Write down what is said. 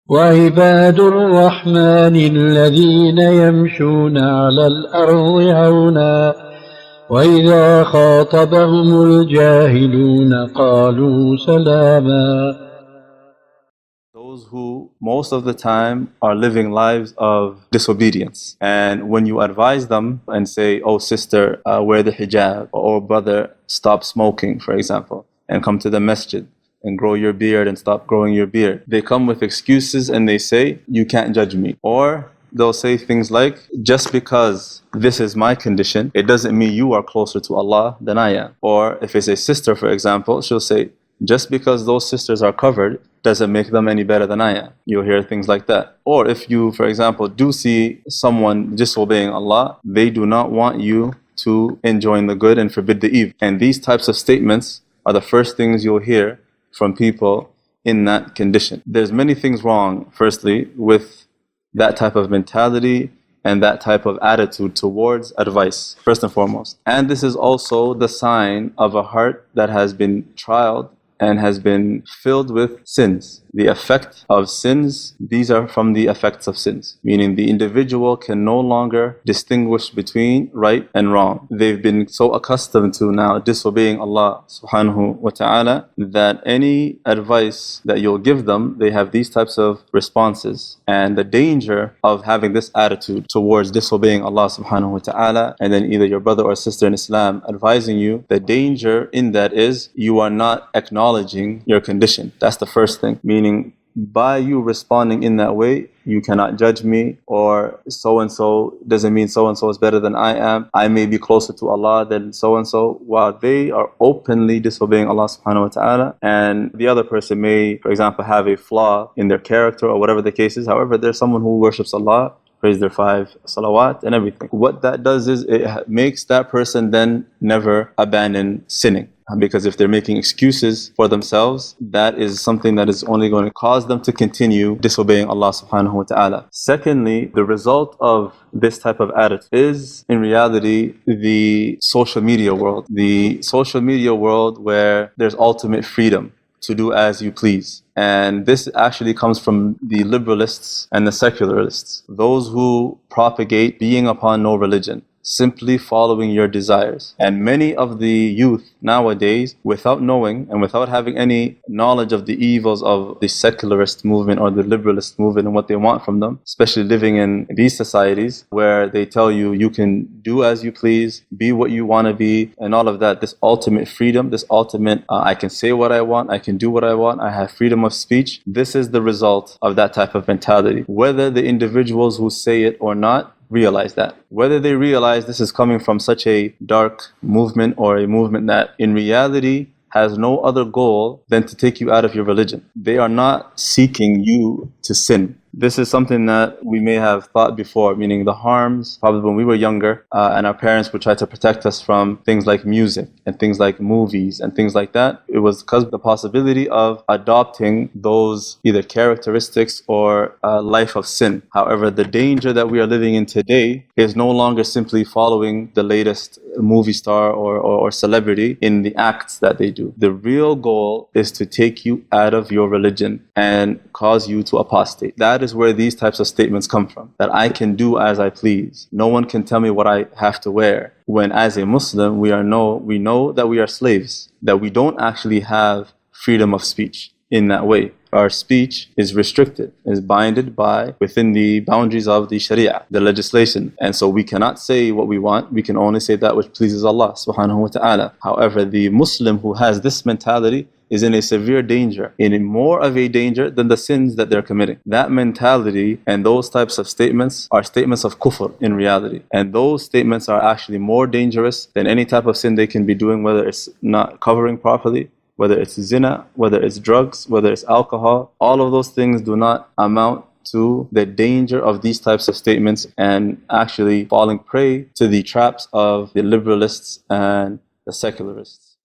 وعباد الرحمن الذين يمشون على الأرض هونا وإذا خاطبهم الجاهلون قالوا سلاما. Those who most of the time are living lives of disobedience. And when you advise them and say, oh sister, wear the hijab, or brother, stop smoking, for example, and come to the masjid and grow your beard and stop growing your beard, they come with excuses and they say, you can't judge me. Or they'll say things like, just because this is my condition, it doesn't mean you are closer to Allah than I am. Or if it's a sister, for example, she'll say, just because those sisters are covered doesn't make them any better than I am. You'll hear things like that. Or if you, for example, do see someone disobeying Allah, they do not want you to enjoin the good and forbid the evil. And these types of statements are the first things you'll hear from people in that condition. There's many things wrong, firstly, with that type of mentality and that type of attitude towards advice, first and foremost. And this is also the sign of a heart that has been trialed and has been filled with sins. The effect of sins, these are from the effects of sins, meaning the individual can no longer distinguish between right and wrong. They've been so accustomed to now disobeying Allah subhanahu wa ta'ala that any advice that you'll give them, they have these types of responses. And the danger of having this attitude towards disobeying Allah subhanahu wa ta'ala, and then either your brother or sister in Islam advising you, the danger in that is you are not acknowledging your condition. That's the first thing. Meaning, by you responding in that way, you cannot judge me, or so-and-so doesn't mean so-and-so is better than I am. I may be closer to Allah than so-and-so, while they are openly disobeying Allah subhanahu wa ta'ala. And the other person may, for example, have a flaw in their character or whatever the case is. However, there's someone who worships Allah, prays their 5 salawat and everything. What that does is it makes that person then never abandon sinning. Because if they're making excuses for themselves, that is something that is only going to cause them to continue disobeying Allah subhanahu wa ta'ala. Secondly, the result of this type of attitude is in reality the social media world. The social media world where there's ultimate freedom to do as you please. And this actually comes from the liberalists and the secularists, those who propagate being upon no religion, simply following your desires. And many of the youth nowadays, without knowing and without having any knowledge of the evils of the secularist movement or the liberalist movement and what they want from them, especially living in these societies where they tell you you can do as you please, be what you want to be, and all of that, this ultimate freedom, this ultimate I can say what I want, I can do what I want, I have freedom of speech. This is the result of that type of mentality. Whether the individuals who say it or not realize that. Whether they realize this is coming from such a dark movement or a movement that in reality has no other goal than to take you out of your religion. They are not seeking you to sin. This is something that we may have thought before, meaning the harms, probably when we were younger, and our parents would try to protect us from things like music and things like movies and things like that. It was because of the possibility of adopting those either characteristics or a life of sin. However, the danger that we are living in today is no longer simply following the latest movie star or celebrity in the acts that they do. The real goal is to take you out of your religion and cause you to apostate. That is where these types of statements come from, that I can do as I please. No one can tell me what I have to wear. When as a Muslim, we know that we are slaves, that we don't actually have freedom of speech in that way. Our speech is restricted, is binded by within the boundaries of the Sharia, the legislation. And so we cannot say what we want. We can only say that which pleases Allah subhanahu wa ta'ala. However, the Muslim who has this mentality is in a severe danger, in more of a danger than the sins that they're committing. That mentality and those types of statements are statements of kufr in reality. And those statements are actually more dangerous than any type of sin they can be doing, whether it's not covering properly, whether it's zina, whether it's drugs, whether it's alcohol. All of those things do not amount to the danger of these types of statements and actually falling prey to the traps of the liberalists and the secularists.